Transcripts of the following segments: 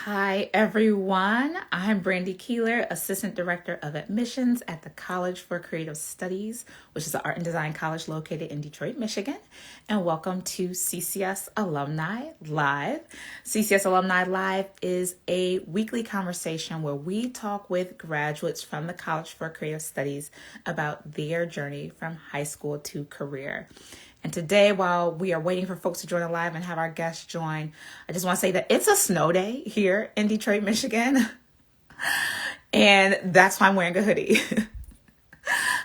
Hi, everyone. I'm Brandy Keeler, Assistant Director of Admissions at the College for Creative Studies, which is an art and design college located in Detroit, Michigan. And welcome to CCS Alumni Live. CCS Alumni Live is a weekly conversation where we talk with graduates from the College for Creative Studies about their journey from high school to career. And today, while we are waiting for folks to join the live and have our guests join, I just want to say that it's a snow day here in Detroit, Michigan. And that's why I'm wearing a hoodie.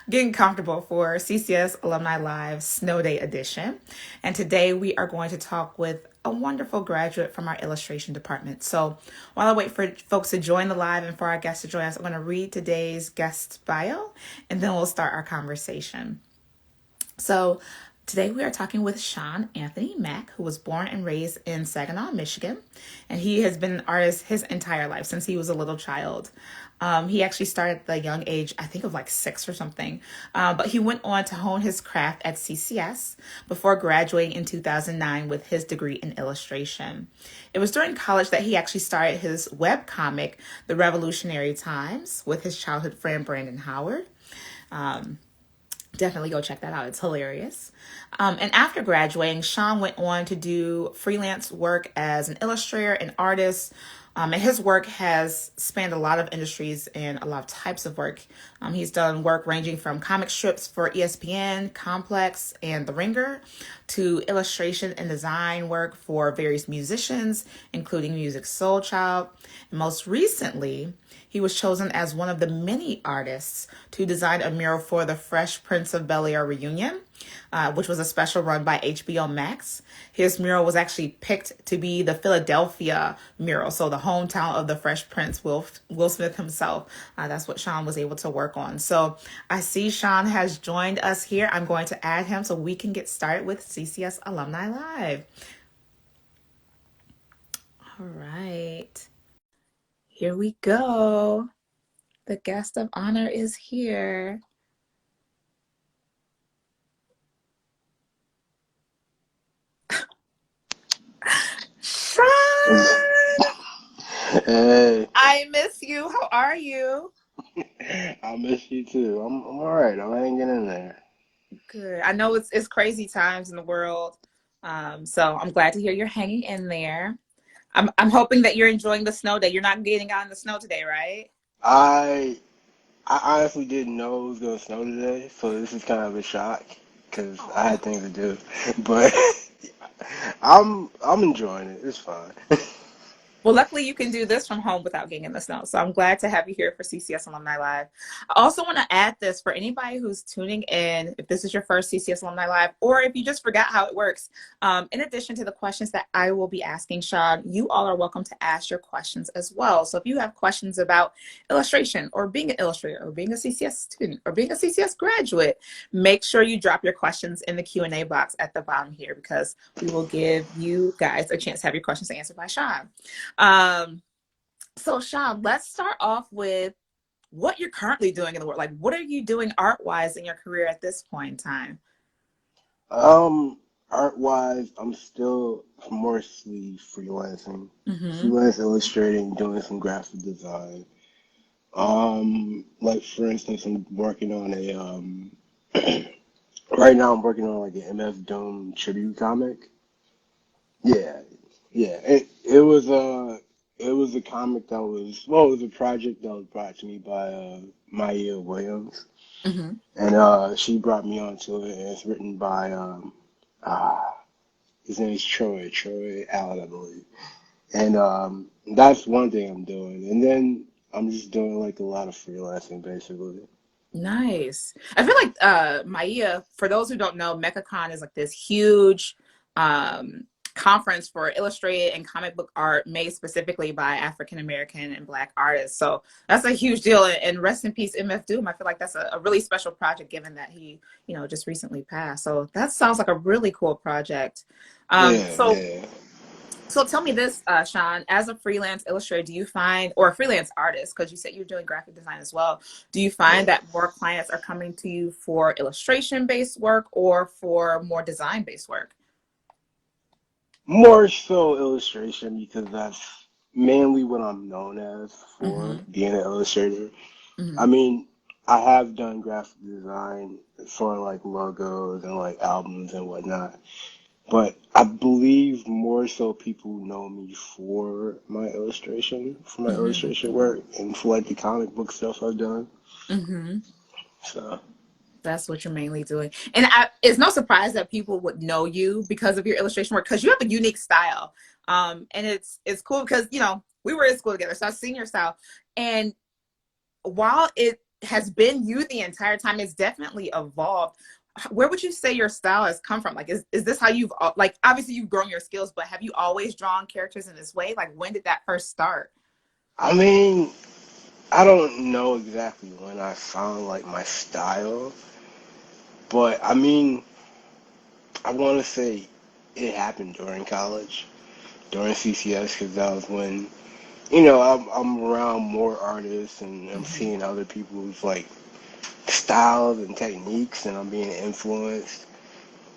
Getting comfortable for CCS Alumni Live Snow Day edition. And today we are going to talk with a wonderful graduate from our illustration department. So while I wait for folks to join the live and for our guests to join us, I'm going to read today's guest bio and then we'll start our conversation. So today we are talking with Antony Mack, who was born and raised in Saginaw, Michigan, and he has been an artist his entire life since he was a little child. He actually started at the young age, I think of like 6 or something, but he went on to hone his craft at CCS before graduating in 2009 with his degree in illustration. It was during college that he actually started his webcomic, The Revolutionary Times, with his childhood friend Brandon Howard. Definitely go check that out. It's hilarious. And after graduating, Sean went on to do freelance work as an illustrator and artist. And his work has spanned a lot of industries and a lot of types of work. He's done work ranging from comic strips for ESPN, Complex, and The Ringer, to illustration and design work for various musicians, including music Soulchild. And most recently, he was chosen as one of the many artists to design a mural for the Fresh Prince of Bel-Air reunion, which was a special run by HBO Max. His mural was actually picked to be the Philadelphia mural, so the hometown of the Fresh Prince, Will Smith himself. That's what Sean was able to work on. So I see Sean has joined us here. I'm going to add him so we can get started with CCS Alumni Live. All right. Here we go. The guest of honor is here. Sean! Hey, I miss you. How are you? I miss you too. I'm all right. I'm hanging in there. Good. I know it's crazy times in the world. So I'm glad to hear you're hanging in there. I'm hoping that you're enjoying the snow day. You're not getting out in the snow today, right? I I honestly didn't know it was gonna snow today, so this is kind of a shock because I Oh. had things to do. But I'm enjoying it. It's fine. Well, luckily you can do this from home without getting in the snow. So I'm glad to have you here for CCS Alumni Live. I also want to add this for anybody who's tuning in, if this is your first CCS Alumni Live, or if you just forgot how it works. In addition to the questions that I will be asking Sean, you all are welcome to ask your questions as well. So if you have questions about illustration or being an illustrator or being a CCS student or being a CCS graduate, make sure you drop your questions in the Q&A box at the bottom here because we will give you guys a chance to have your questions answered by Sean. Um, so Sean, let's start off with what you're currently doing in the world. Like, what are you doing art-wise in your career at this point in time? Um, Art-wise, I'm still mostly freelancing, Mm-hmm. freelance illustrating, doing some graphic design. Like for instance, I'm working on a right now I'm working on like an MF Doom tribute comic. Yeah, yeah. It was a comic that was well, it was a project that was brought to me by Maya Williams, Mm-hmm. and she brought me onto it, and it's written by ah his name is Troy Allen, I believe, and that's one thing I'm doing, and then I'm just doing like a lot of freelancing basically. Nice. I feel like Maya, for those who don't know, MechaCon is like this huge um conference for illustrated and comic book art made specifically by African American and Black artists. So that's a huge deal. And rest in peace, MF Doom. I feel like that's a really special project given that he, just recently passed. So that sounds like a really cool project. Um, Yeah, so yeah. So tell me this, Sean, as a freelance illustrator, do you find, or a freelance artist, because you said you're doing graphic design as well, do you find Yeah. that more clients are coming to you for illustration-based work or for more design-based work? More so illustration because that's mainly what I'm known as for Mm-hmm. being an illustrator. I Mm-hmm. mean, I have done graphic design for like logos and like albums and whatnot, but I believe more so people know me for my Mm-hmm. illustration work, and for like the comic book stuff I've done. Mm-hmm. So, That's what you're mainly doing. And it's no surprise that people would know you because of your illustration work because you have a unique style. And it's cool because, we were in school together. So I've seen your style. And while it has been you the entire time, it's definitely evolved. Where would you say your style has come from? Like, is this how you've, like, obviously you've grown your skills, but have you always drawn characters in this way? Like, when did that first start? I mean, I don't know exactly when I found like my style, but I mean, I want to say it happened during college, during CCS, because that was when, I'm around more artists and I'm Mm-hmm. seeing other people's like styles and techniques, and I'm being influenced.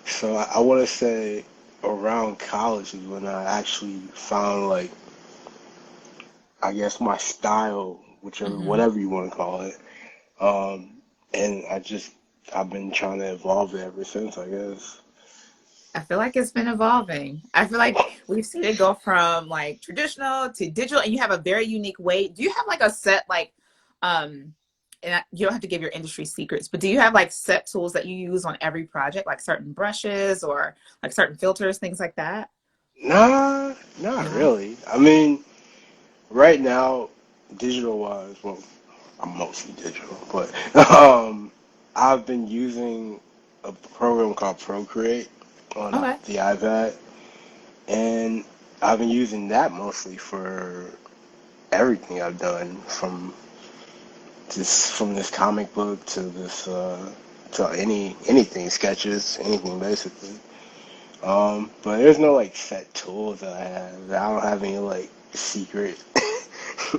So I want to say around college is when I actually found like, I guess my style, whichever, Mm-hmm. whatever you want to call it. And I've been trying to evolve it ever since, I guess. I feel like it's been evolving. I feel like we've seen it go from like traditional to digital, and you have a very unique way. Do you have like a set um, you don't have to give your industry secrets, but do you have like set tools that you use on every project, like certain brushes or like certain filters, things like that? Nah, not No. really. I mean, right now, digital wise, well, I'm mostly digital, but I've been using a program called Procreate on Okay. the iPad, and I've been using that mostly for everything I've done, from this comic book to this to anything, sketches, anything basically. But there's no like set tools that I have. I don't have any like secret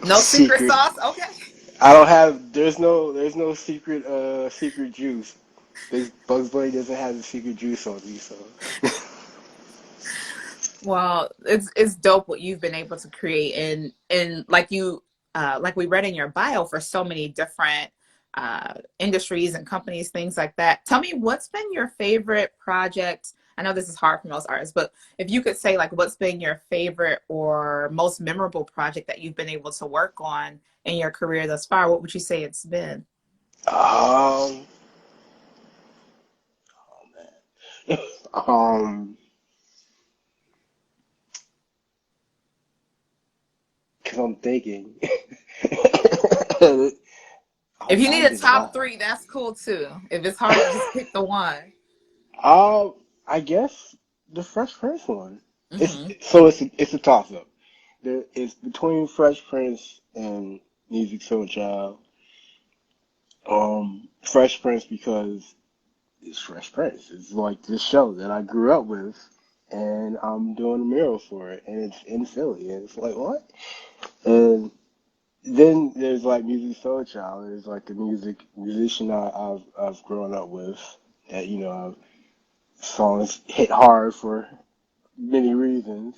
No secret secret. sauce. Okay. I don't have. There's no secret juice. This Bugs Bunny doesn't have the secret juice on me, so. Well, it's dope what you've been able to create, and like we read in your bio for so many different industries and companies, things like that. Tell me what's been your favorite project. I know this is hard for most artists, but if you could say like what's been your favorite or most memorable project that you've been able to work on in your career thus far, what would you say it's been? Um, um, because I'm thinking. If you I need a did a top lot. three, that's cool too. If it's hard to just pick the one. Um, I guess the Fresh Prince one. Hmm. It's a toss up. It's between Fresh Prince and Music Soulchild. Fresh Prince because it's Fresh Prince. It's like this show that I grew up with, and I'm doing a mural for it, and it's in Philly, and it's like what? And then there's like Music Soulchild. There's like a musician I've grown up with that songs hit hard for many reasons,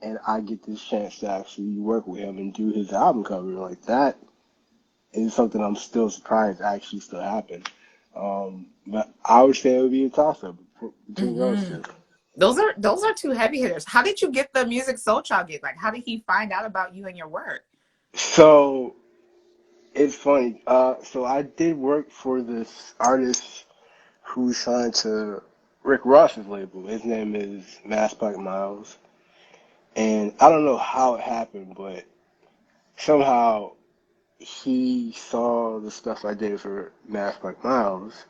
and I get this chance to actually work with him and do his album cover. Like that is something I'm still surprised actually still happened. But I would say it would be a toss up between those Hmm. two. Those are two heavy hitters. How did you get the Music Soul Child gig? Like, how did he find out about you and your work? So it's funny. So I did work for this artist who signed to Rick Ross's label. His name is Mass Miles, and I don't know how it happened, but somehow he saw the stuff I did for Mass Miles,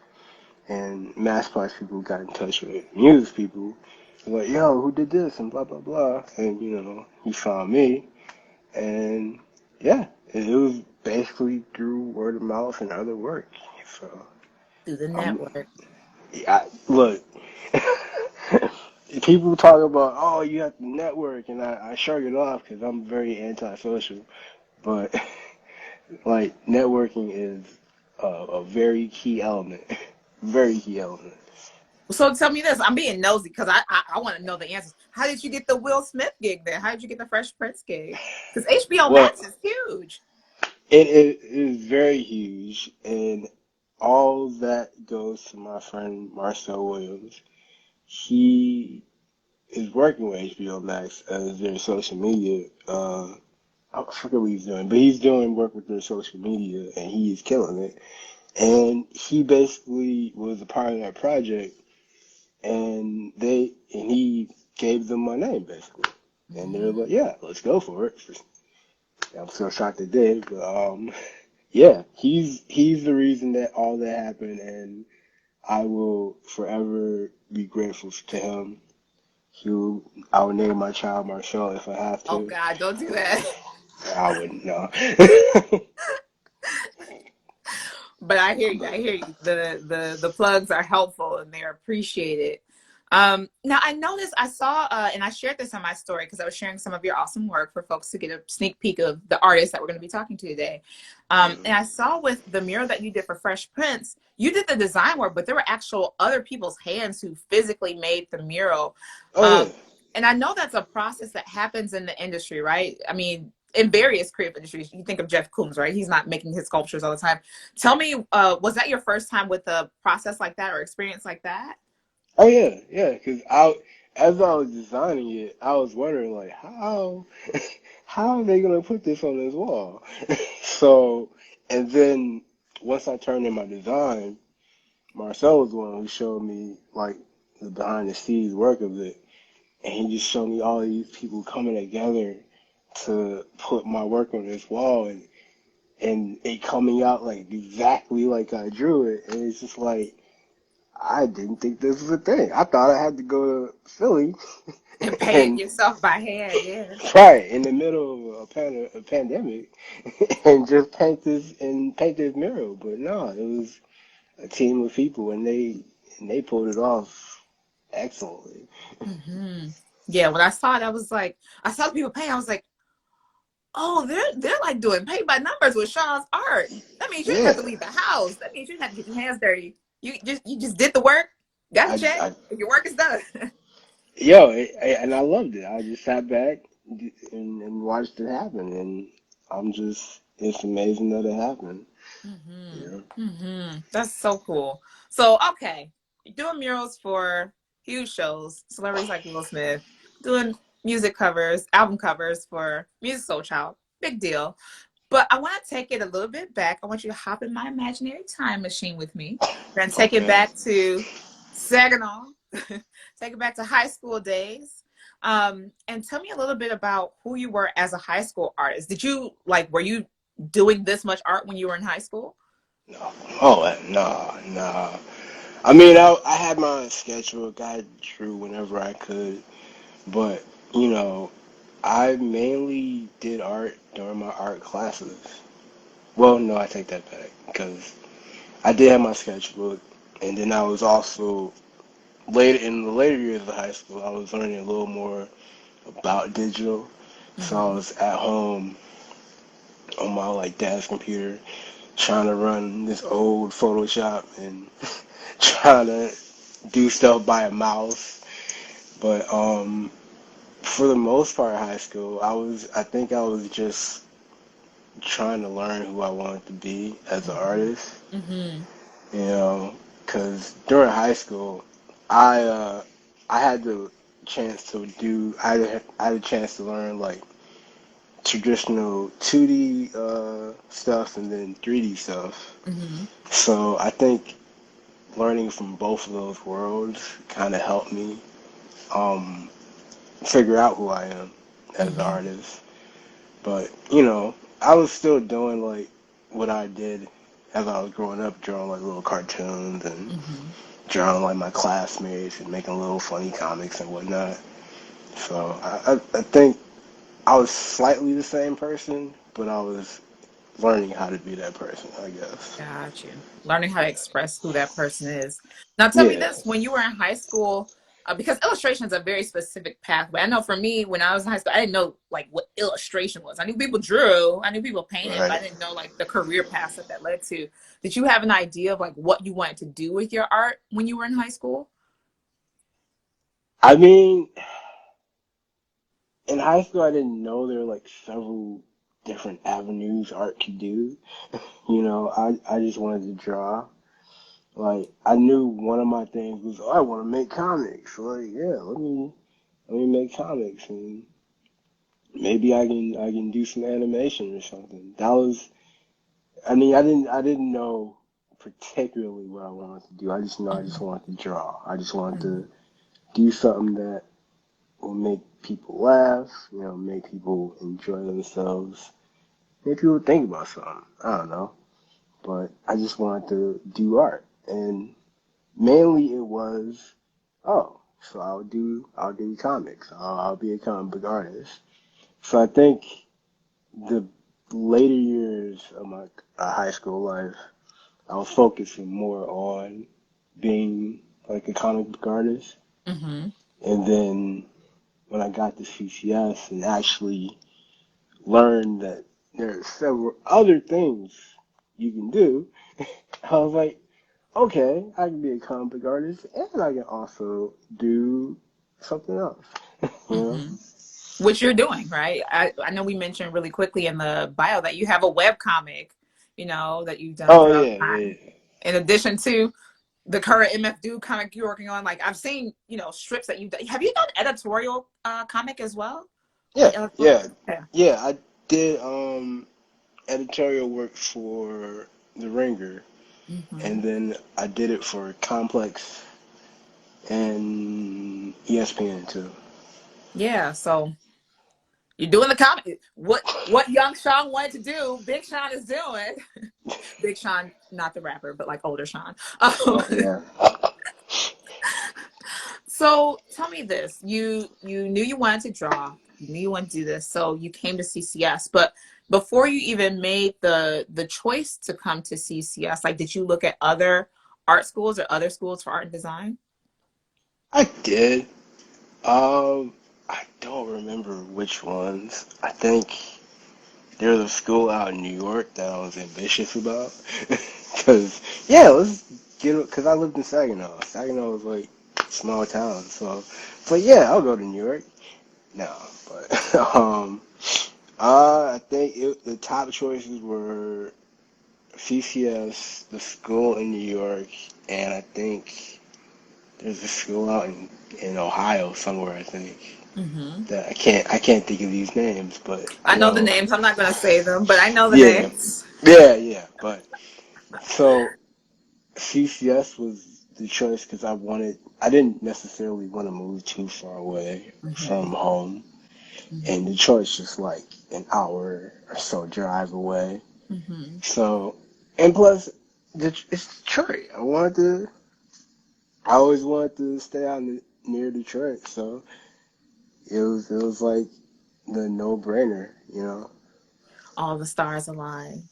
and Mass people got in touch with music people. Like, yo, who did this? And blah, blah, blah. And, he found me. And, yeah, it was basically through word of mouth and other work. So, Through the I'm, network. yeah, look, people talk about, oh, you have to network. And I shrug it off because I'm very antisocial. But, like, networking is a very key element. Very key element. So tell me this. I'm being nosy because I want to know the answers. How did you get the Will Smith gig there? How did you get the Fresh Prince gig? Because HBO Well, Max is huge. it is very huge, and all that goes to my friend Marcel Williams. He is working with HBO Max as their social media. I forget what he's doing, but he's doing work with their social media, and he is killing it. And he basically was a part of that project, and he gave them my name basically, and they're Mhm. like, "Yeah, let's go for it." I'm still shocked they did, but yeah, he's the reason that all that happened, and I will forever be grateful to him. I would name my child Marshall if I have Oh to. God, don't do that. I wouldn't know. But I hear you. But I hear you. The plugs are helpful and they're appreciated. Now I noticed I saw and I shared this on my story because I was sharing some of your awesome work for folks to get a sneak peek of the artists that we're going to be talking to today. And I saw with the mural that you did for Fresh Prince, you did the design work, but there were actual other people's hands who physically made the mural. oh yeah, Um, and I know that's a process that happens in the industry, right? I mean, in various creative industries, you think of Jeff Koons, right? He's not making his sculptures all the time. Tell me, was that your first time with a process like that or experience like that? oh yeah, yeah. Because as I was designing it, I was wondering like how are they gonna put this on this wall? So, and then once I turned in my design, Marcel was the one who showed me like the behind the scenes work of it, and he just showed me all these people coming together to put my work on this wall, and it coming out like exactly like I drew it, and it's just like I didn't think this was a thing. I thought I had to go to Philly And paint it and yourself by hand, yeah. try it in the middle of a pandemic and just paint this mural. But no, it was a team of people, and they pulled it off excellently. Hmm. Yeah, when I saw it, I was like, I saw the people paint. I was like, oh, they're like doing paint by numbers with Sean's art. That means you didn't have Yeah, to leave the house. That means you didn't have to get your hands dirty. You just did the work, got a check, I your work is done. yo, and I loved it. I just sat back and watched it happen, and it's amazing that it happened. Mm-hmm. You know? Mm-hmm. That's so cool. So, okay, you're doing murals for huge shows, celebrities like Will Smith, doing music covers, album covers for Music Soul Child. Big deal. But I want to take it a little bit back. I want you to hop in my imaginary time machine with me. We're going to take it Okay. back to Saginaw, take it back to high school days. And tell me a little bit about who you were as a high school artist. Were you doing this much art when you were in high school? No. Oh, no, no. I mean, I had my sketchbook. I drew whenever I could, but you know, I mainly did art during my art classes. Well, no, I take that back because I did have my sketchbook, and then I was also later in the later years of high school, I was learning a little more about digital. So I Mm-hmm. was at home on my like dad's computer trying to run this old Photoshop and trying to do stuff by a mouse. But for the most part of high school, I think I was just trying to learn who I wanted to be as an Mm-hmm. artist. Mm-hmm. You know, because during high school, I uh, I had the chance to do I had a chance to learn like traditional 2D stuff and then 3D stuff. Mm-hmm. So I think learning from both of those worlds kind of helped me um, figure out who I am as an Mm-hmm. artist. But you know, I was still doing like what I did as I was growing up, drawing like little cartoons and Mm-hmm. drawing like my classmates and making little funny comics and whatnot. So I think I was slightly the same person, but I was learning how to be that person, I guess. Got you. Learning how to express who that person is. Now, tell me Yeah, this: when you were in high school, because illustration is a very specific pathway. I know for me, when I was in high school, I didn't know like what illustration was. I knew people drew, I knew people painted, but right. I didn't know like the career paths that led to. Did you have an idea of like what you wanted to do with your art when you were in high school? I mean, in high school, I didn't know there were like several different avenues art could do. I just wanted to draw. Like, I knew one of my things was, oh, I want to make comics. Like, yeah, let me make comics, and maybe I can do some animation or something. That was, I mean, I didn't know particularly what I wanted to do. I just know I just Mhm. wanted to draw. I just wanted Mhm. to do something that will make people laugh, make people enjoy themselves, make people think about something. I don't know, but I just wanted to do art, and mainly it was, oh, so I'll do comics. I'll be a comic book artist. So I think the later years of my high school life, I was focusing more on being like a comic book artist. Mhm. And then when I got to CCS and actually learned that there are several other things you can do, I was like, okay, I can be a comic book artist and I can also do something else, you know? Mhm. Which you're doing, right? I know we mentioned really quickly in the bio that you have a web comic, that you've done Oh throughout yeah, time. yeah, In addition to the current MF Doom comic you're working on, like I've seen, strips that you've done. Have you done editorial comic as well? yeah, Like editorial? yeah, Yeah. yeah. I did editorial work for The Ringer, Hmm. and then I did it for Complex and ESPN too. Yeah. So you're doing the comic. What young Sean wanted to do, Big Sean is doing. Big Sean, not the rapper, but like older Sean. Yeah. So tell me this: you knew you wanted to draw, you knew you wanted to do this, so you came to CCS. But before you even made the choice to come to CCS, like, did you look at other art schools or other schools for art and design? I did. Um, I don't remember which ones. I think there was a school out in New York that I was ambitious about. Cause yeah, let's get it. Cause I lived in Saginaw. Saginaw was like a small town, so it's like yeah, I'll go to New York. No, but I think the top choices were CCS, the school in New York, and I think there's a school out in Ohio somewhere. I think Hmm. that I can't think of these names, but I know the names. I'm not going to say them, but I know the yeah, names. yeah. But so CCS was the choice because I didn't necessarily want to move too far away Hmm. from home, and Hmm. Detroit's just like an hour or so drive away. Hmm. So, and plus, it's Detroit. I always wanted to stay out near Detroit, so it was like the no-brainer. All the stars aligned.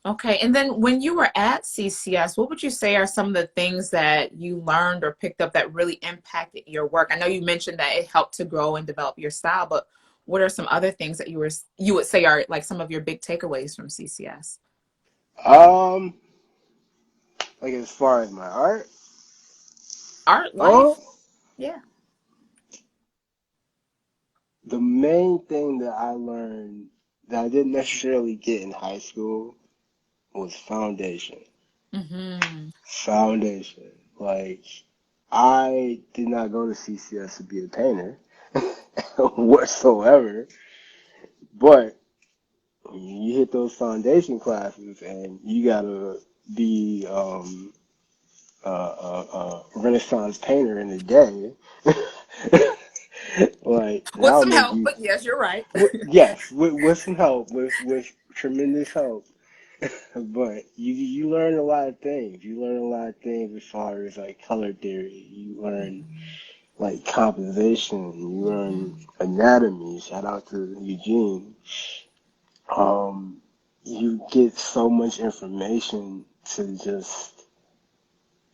Okay. And then when you were at CCS, what would you say are some of the things that you learned or picked up that really impacted your work? I know you mentioned that it helped to grow and develop your style, but what are some other things that you would say are like some of your big takeaways from CCS? Um, like as far as my art, Art, oh, life? Yeah. the main thing that I learned that I didn't necessarily get in high school was foundation. Mm-hmm. Foundation. Like, I did not go to CCS to be a painter whatsoever, but you hit those foundation classes and you gotta be a Renaissance painter in a day. Like, With that'll some make help, you, but yes, you're right. yes, with some help, with tremendous help. But you learn a lot of things. You learn a lot of things as far as like color theory. You learn like composition. You learn Mm-hmm. anatomy. Shout out to Eugene. Um, you get so much information to just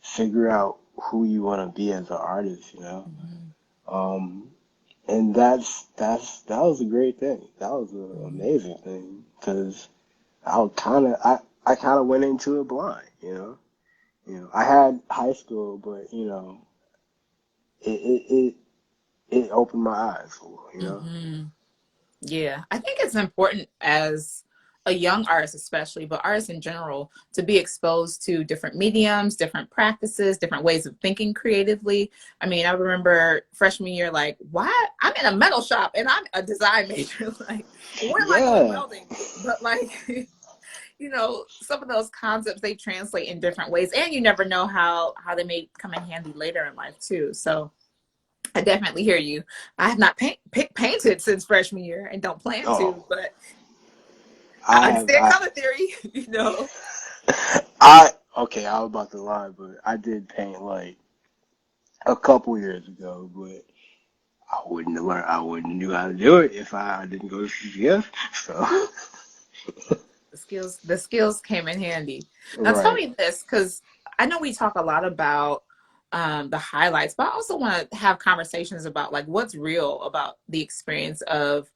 figure out who you want to be as an artist. Mm-hmm. Um, and that was a great thing. That was an Mm-hmm. amazing thing because I kind of went into it blind. You know, I had high school, but you know, it it it, it opened my eyes for, you know. Hmm. Yeah, I think it's important as a young artist, especially, but artists in general, to be exposed to different mediums, different practices, different ways of thinking creatively. I mean, I remember freshman year, like, why? I'm in a metal shop and I'm a design major. Like, what am I doing Yeah, welding? But, like, some of those concepts they translate in different ways, and you never know how they may come in handy later in life too. So I definitely hear you. I have not painted since freshman year and don't plan oh, to, but I I have understand color theory, you know. I okay, I was about to lie, but I did paint like a couple years ago, but I wouldn't have learned. I wouldn't have knew how to do it if I didn't go to CCS. So, The skills came in handy. Now tell right. me this, because I know we talk a lot about the highlights, but I also want to have conversations about like what's real about the experience of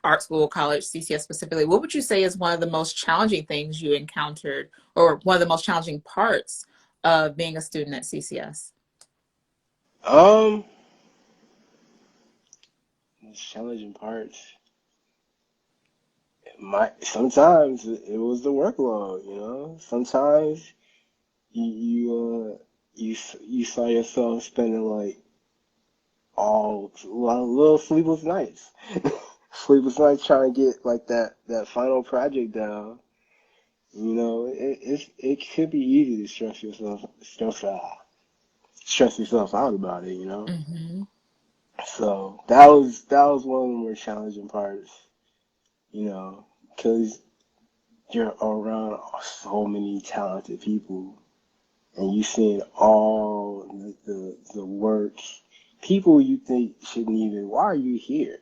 art school, college, CCS specifically. What would you say is one of the most challenging things you encountered, or one of the most challenging parts of being a student at CCS? Um, the challenging parts. Sometimes it was the workload. You know, sometimes you saw yourself spending like all little sleepless nights, sleepless nights trying to get like that final project down. You know, it could be easy to stress yourself out about it. You know, Mm-hmm. so that was one of the more challenging parts. You know, because you're around so many talented people and you seeing all the work, people you think shouldn't even. Why are you here?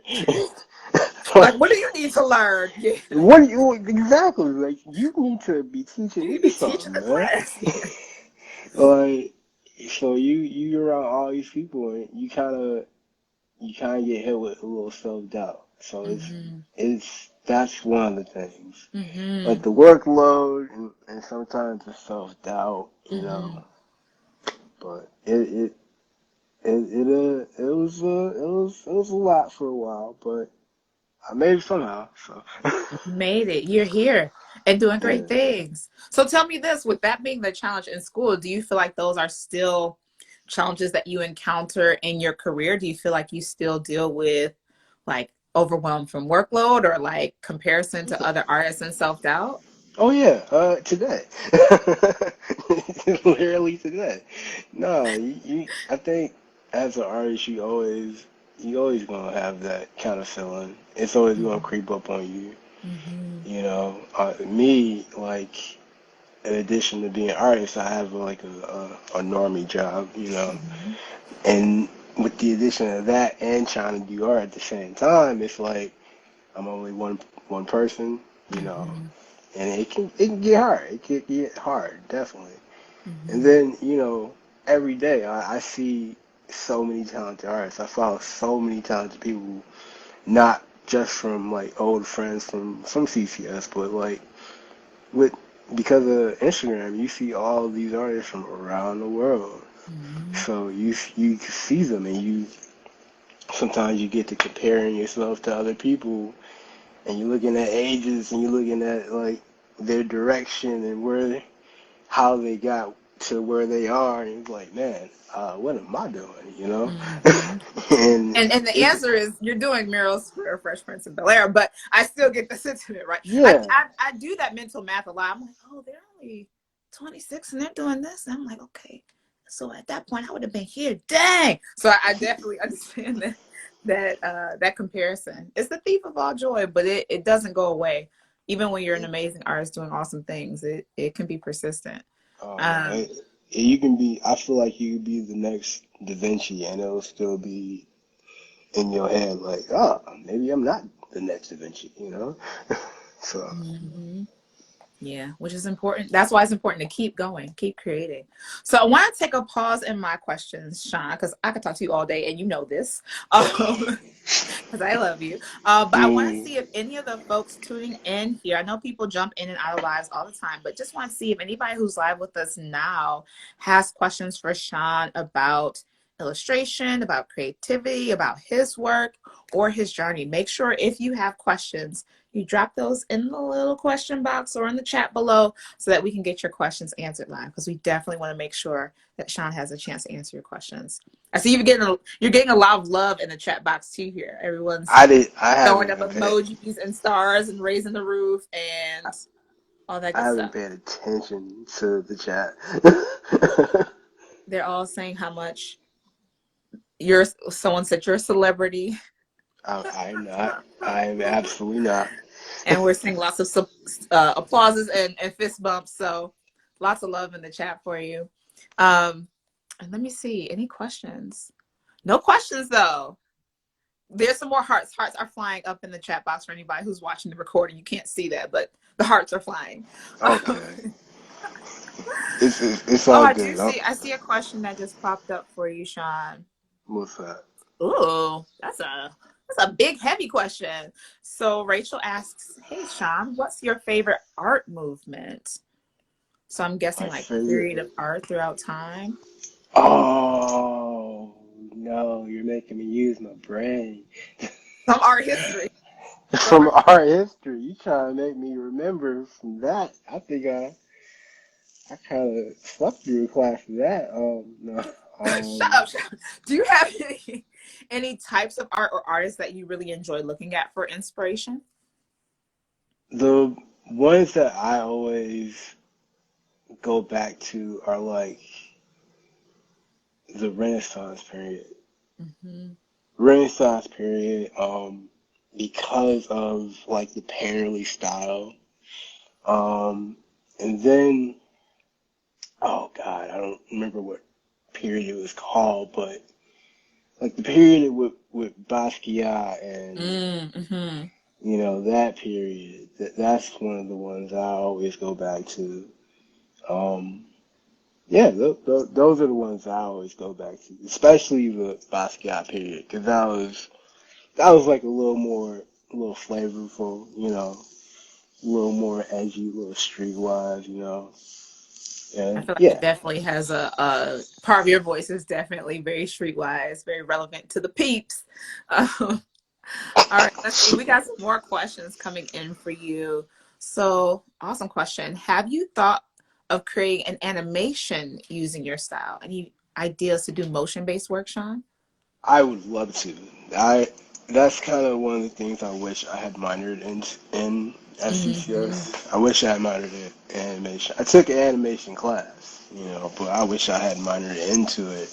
Like, Like, what do you need to learn? Yeah. what do you exactly? Like, you need to be You teaching need to me be teaching something, the man. class. Yeah. Like, so you're around all these people and you kind of get hit with a little self doubt. So Mm-hmm. it's that's one of the things. Mm-hmm. Like the workload and sometimes the self doubt, you know. Mm-hmm. But it was a lot for a while, but I made it somehow. So You made it. You're here and doing yeah. great things. So tell me this, with that being the challenge in school, do you feel like those are still challenges that you encounter in your career? Do you feel like you still deal with like overwhelm from workload or like comparison to other artists and self-doubt? Oh yeah, today. Literally today. No, I think as an artist, you always gonna have that kind of feeling. It's always gonna creep up on you. Mm-hmm. You know, me, like, in addition to being an artist, I have like a normie job, you know, Mm-hmm. and with the addition of that and trying to do art at the same time, it's like I'm only one person, you know, Mm-hmm. and it can get hard. It can get hard, definitely. And Mm-hmm. then, every day I see so many talented artists. I follow so many talented people, not just from like old friends from CCS, but like with because of Instagram, you see all these artists from around the world. Mm-hmm. So you see them, and you sometimes you get to comparing yourself to other people, and you're looking at ages, and you're looking at like their direction and how they got to where they are, and it's like, man, what am I doing? Mm-hmm. And And the it's answer is you're doing murals for Fresh Prince of Bel Air, but I still get the sentiment right. I, yeah, I I do that mental math a lot. I'm like, oh, they're only 26 and they're doing this, and I'm like, okay. So at that point, I would have been here. Dang. So I definitely understand that comparison. It's the thief of all joy, but it doesn't go away. Even when you're an amazing artist doing awesome things, it can be persistent. oh no, Um, you can be. I feel like you could be the next Da Vinci, and it'll still be in your head like, oh, maybe I'm not the next Da Vinci. So, mhm. Yeah, which is important. That's why it's important to keep going, keep creating. So I want to take a pause in my questions, Sean, because I could talk to you all day, and you know this. Um, because I love you. But I want to Mm, see if any of the folks tuning in here, I know people jump in and out of lives all the time, but just want to see if anybody who's live with us now has questions for Sean about illustration, about creativity, about his work or his journey. Make sure if you have questions, you drop those in the little question box or in the chat below so that we can get your questions answered live, because we definitely want to make sure that Sean has a chance to answer your questions. I see you're getting a lot of love in the chat box too here. Everyone's I throwing haven't up been paid. emojis and stars and raising the roof and all that I good haven't stuff. paid attention to the chat. They're all saying how much you're someone said you're a celebrity. I'm not. I'm absolutely not. And we're seeing lots of applauses and fist bumps. So lots of love in the chat for you. And let me see, any questions? No questions though. There's some more hearts. Hearts are flying up in the chat box for anybody who's watching the recording. You can't see that, but the hearts are flying. Okay, it's Oh, all I do good. see. I see a question that just popped up for you, Sean. What's that? Ooh, that's a big, heavy question. So Rachel asks, "Hey, Sean, what's your favorite art movement?" So I'm guessing My like favorite. period of art throughout time. Oh no, you're making me use my brain. Some art history. Some From art. art history, you trying to make me remember from that. I think I kind of slept through a class for that. No. Shut Um, up, shut up. Do you have any types of art or artists that you really enjoy looking at for inspiration? the ones that I always go back to are like the Renaissance period. Hmm. Renaissance period, because of like the painterly style. Um, and then, oh God, I don't remember what period it was called, but like the period with Basquiat and Mm-hmm. that period. That's one of the ones I always go back to. Um, yeah, those are the ones I always go back to, especially the Basquiat period, because that was like a little flavorful, a little more edgy, a little streetwise. I And feel like it yeah, definitely has a part of your voice is definitely very streetwise, very relevant to the peeps. Um, all right, let's see. We got some more questions coming in for you. So, awesome question. Have you thought of creating an animation using your style? Any ideas to do motion-based work, Sean? I would love to. I That's kind of one of the things I wish I had minored in at Hmm. CCS. I wish I had minored in animation. I took an animation class, but I wish I had minored into it.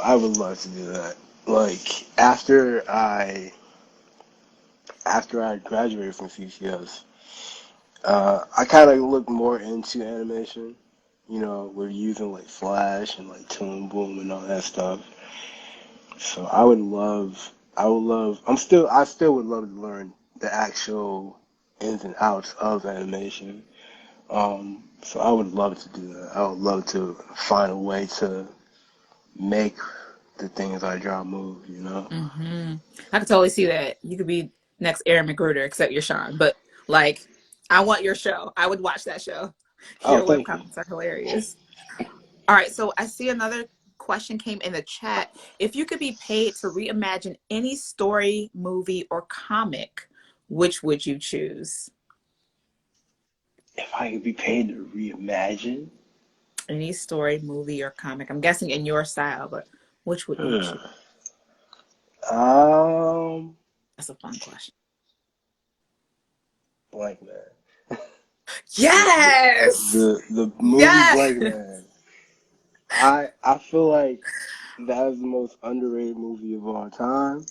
I would love to do that. Like after I graduated from CCS, I kind of looked more into animation. We're using like Flash and like Toon Boom and all that stuff. So I still would love to learn the actual ins and outs of animation. So I would love to do that. I would love to find a way to make the things I draw move. Hmm. I could totally see that. You could be next Aaron McGruder, except you're Sean. But like, I want your show. I would watch that show. Oh, Your thank you. webcomics are hilarious. All right, so I see another question came in the chat. If you could be paid to reimagine any story, movie, or comic, which would you choose? If I could be paid to reimagine, Any story, movie, or comic. I'm guessing in your style, but which would you choose? huh. um, That's a fun question. Blank Man. The the Yes! the movie Yes! Blank Man. I feel like that is the most underrated movie of all time.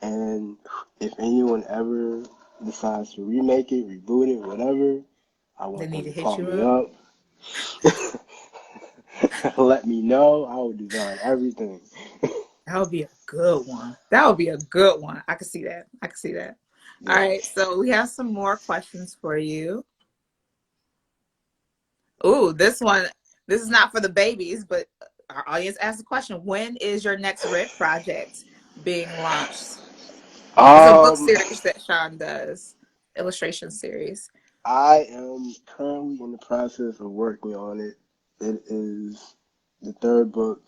And if anyone ever decides to remake it, reboot it, whatever, I They want need them to to hit call you me up. up. Let me know. I will design everything. That would be a good one. That would be a good one. I could see that. I could see that. All Yeah. right, so we have some more questions for you. Ooh, this one, this is not for the babies, but our audience asked the question, when is your next Red project being launched? It's a book Um, series that Sean does, illustration series. I am currently in the process of working on it. It is the third book.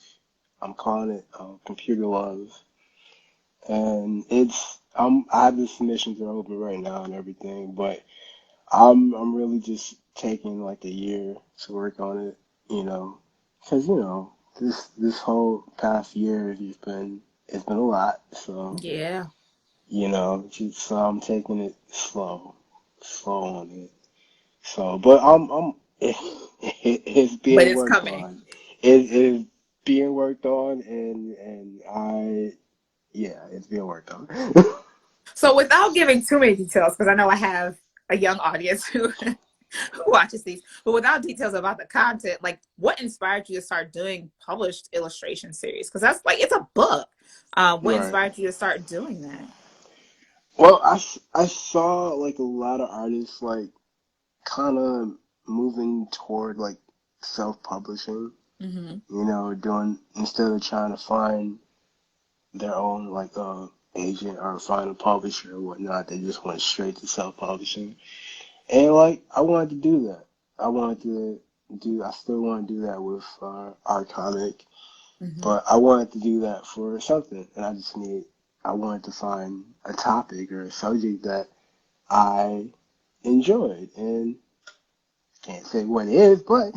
I'm calling it Computer Love, and I have the submissions are open right now and everything, but I'm really just taking like a year to work on it, you know, because this whole past year has been it's been a lot, so Yeah, so I'm taking it slow on it. So, but it's but being it's worked coming. on. It is being worked on, and yeah, it's being worked on. So without giving too many details, because I know I have a young audience who who watches these, but without details about the content, like what inspired you to start doing published illustration series? Because that's like it's a book. What Right. inspired you to start doing that? Well, I saw like a lot of artists like kind of moving toward like self-publishing, Mm-hmm. doing instead of trying to find their own like agent or find a publisher or whatnot, they just went straight to self-publishing. And like I wanted to do that. I still want to do that with our comic, Mm-hmm. but I wanted to do that for something, and I wanted to find a topic or a subject that I enjoyed, and can't say what it is, but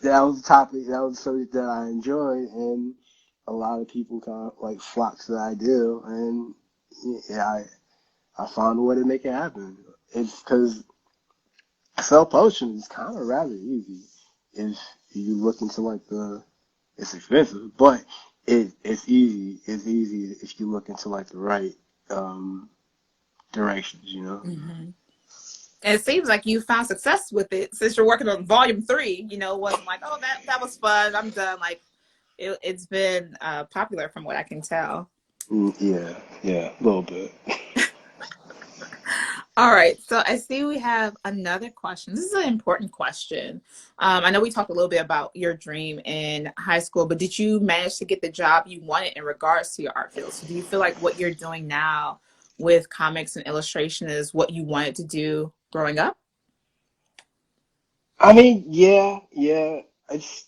that was a topic, that was a subject that I enjoyed, and a lot of people kind of like flocked to the idea, and yeah, I found a way to make it happen. It's because self-publishing is kind of rather easy if you look into like it's expensive, but it's easy. It's easy if you look into like the right um, directions. Mm-hmm. And it seems like you found success with it since you're working on volume three. It wasn't like, oh, that was fun, I'm done. Like it's been popular from what I can tell. Yeah, yeah, a little bit. All right, so I see we have another question. This is an important question. I know we talked a little bit about your dream in high school, but did you manage to get the job you wanted in regards to your art field? So do you feel like what you're doing now with comics and illustration is what you wanted to do growing up? I mean, yeah, it's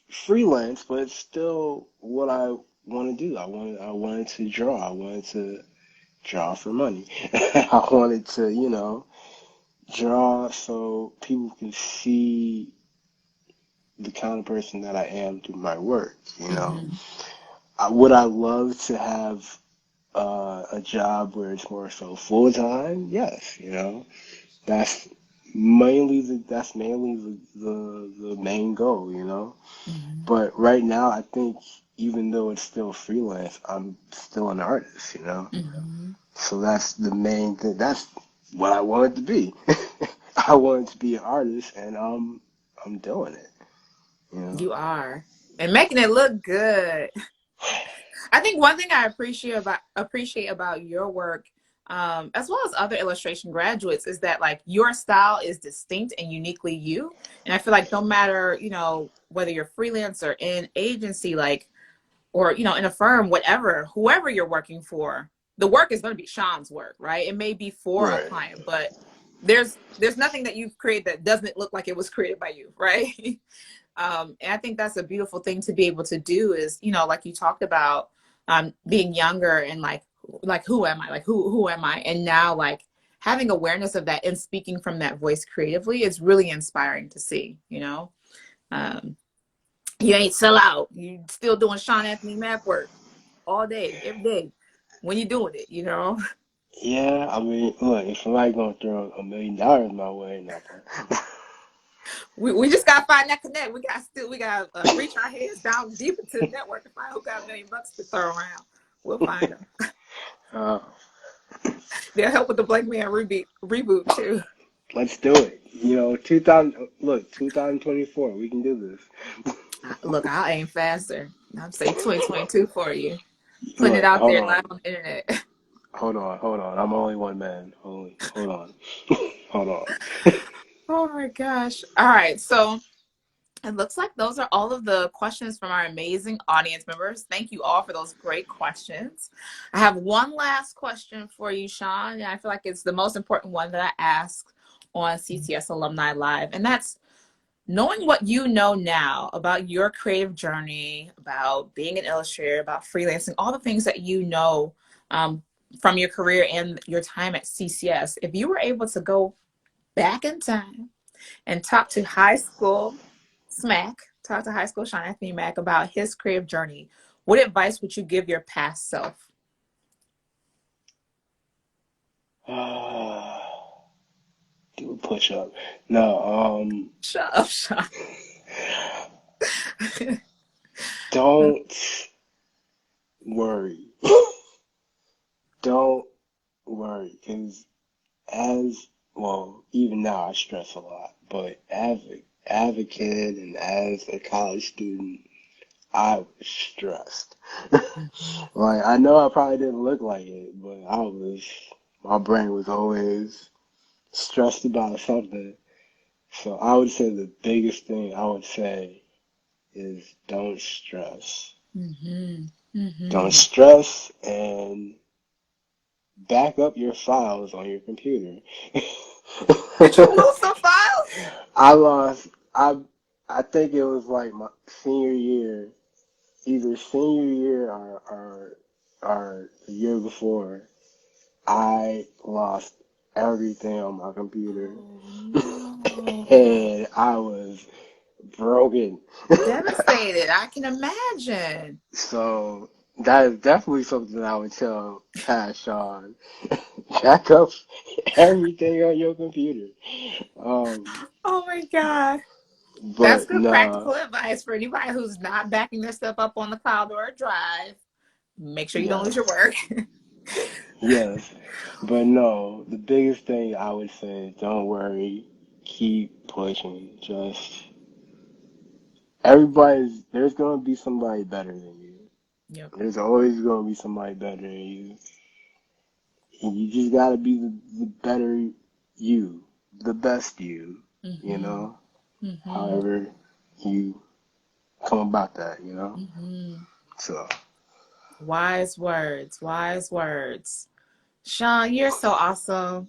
freelance, but it's still what I want to do. I wanted to draw. I wanted to draw for money. I wanted to, draw so people can see the kind of person that I am through my work. Hmm. Would I love to have a job where it's more so full time? Yes, that's that's mainly the main goal. Hmm. But right now, I think even though it's still freelance, I'm still an artist. Hmm. So that's the main thing. That's what I wanted to be. I wanted to be an artist, and I'm doing it. You know. You are. And making it look good. I think one thing I appreciate about your work, as well as other illustration graduates, is that like your style is distinct and uniquely you. And I feel like no matter whether you're freelance or in agency, like or in a firm, whatever, whoever you're working for, the work is going to be Sean's work, right? It may be for a Right. client, but there's nothing that you've created that doesn't look like it was created by you, right? And I think that's a beautiful thing to be able to do is, like you talked about, being younger and like who am I? Like who am I? And now like having awareness of that and speaking from that voice creatively is really inspiring to see. Um, you ain't sell out. You still doing Sean Anthony Mack work all day, every day when you're doing it. Yeah, I mean, look, if somebody gonna throw $1 million my way, not playing. We just gotta find that connect. We gotta reach our heads down deep into the network to find who got $1 million to throw around. We'll find them. Uh, They'll help with the Black Man reboot too. let's do it. 2000. Look, 2024. We can do this. Look, I'll aim faster. I'm say 2022 for you. Putting it Look, out hold there live on, on the internet. hold on. I'm only one man. Hold on, hold on. Oh my gosh. All right. So It looks like those are all of the questions from our amazing audience members. Thank you all for those great questions. I have one last question for you, Sean, and I feel like it's the most important one that I ask on CCS Alumni Live, and that's knowing what you know now about your creative journey, about being an illustrator, about freelancing, all the things that you know from your career and your time at CCS. If you were able to go back in time and talk to high school Sean Anthony Mack about his creative journey, what advice would you give your past self? Do a push up. No, Shut up, Sean. don't worry. Don't worry, because as well, even now I stress a lot, but as a kid and as a college student, I was stressed. Like I know I probably didn't look like it, but my brain was always stressed about something. So I would say the biggest thing I would say is don't stress. Mm-hmm. Don't Mm-hmm. stress and back up your files on your computer. Did you lose some files? I lost. I think it was like my senior year, either senior year or the year before. I lost everything on my computer, Oh no. and I was broken. Devastated. I can imagine. So that is definitely something I would tell Pat Sean. Back up everything on your computer. Um, Oh my God. That's but good no, practical advice for anybody who's not backing their stuff up on the cloud or a drive. Make sure you don't lose your yes, work. yes, but no. The biggest thing I would say is don't worry, keep pushing. Just there's gonna be somebody better than you. Yep. There's always gonna be somebody better than you, and you just gotta be the better you, the best you. You Mm-hmm. know, Mm-hmm. however you come about that. You know, Mm-hmm. so. Wise words. Wise words. Sean, you're so awesome.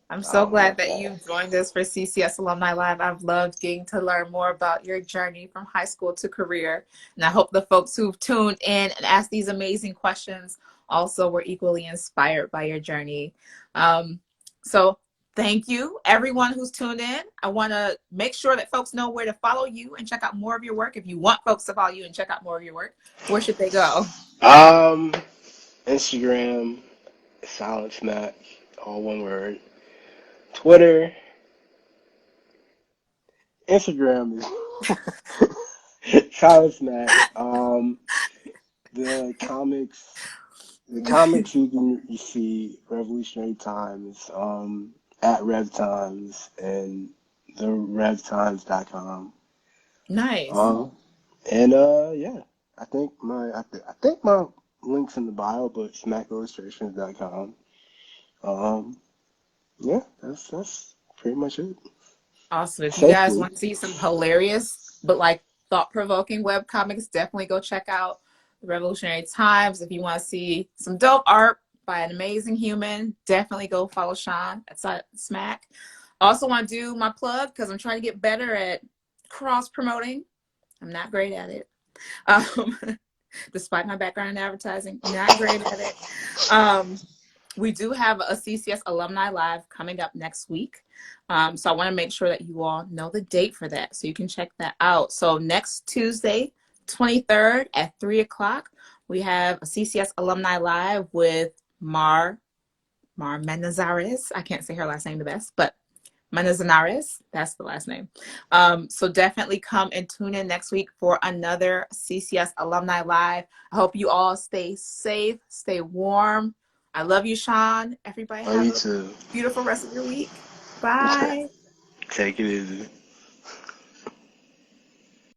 I'm so I glad love that that. you joined us for CCS Alumni Live. I've loved getting to learn more about your journey from high school to career. And I hope the folks who've tuned in and asked these amazing questions also were equally inspired by your journey. Um, so thank you, everyone who's tuned in. I want to make sure that folks know where to follow you and check out more of your work. If you want folks to follow you and check out more of your work, where should they go? Um, Instagram, Silent Snack, all one word. Twitter, Instagram is Silent Snack. The comics, you see Revolutionary Times, at Rev Times and the RevTimes.com. Nice. Um, and yeah, I think my link's in the bio, but SmackIllustrations.com. Um, yeah, that's pretty much it. Awesome. If you guys Safely. want to see some hilarious but like thought-provoking web comics, definitely go check out the Revolutionary Times. If you want to see some dope art by an amazing human, definitely go follow Sean at Smack. I also want to do my plug because I'm trying to get better at cross promoting. I'm not great at it. Um, despite my background in advertising, not great at it. Um, we do have a CCS Alumni Live coming up next week. So I want to make sure that you all know the date for that so you can check that out. So next Tuesday, 23rd at 3 o'clock, we have a CCS Alumni Live with Mar Menazares. I can't say her last name the best, but Manzanares, that's the last name. So definitely come and tune in next week for another CCS Alumni Live. I hope you all stay safe, stay warm. I love you, Sean. Everybody Love have you a too. beautiful rest of your week. Bye. Take it easy.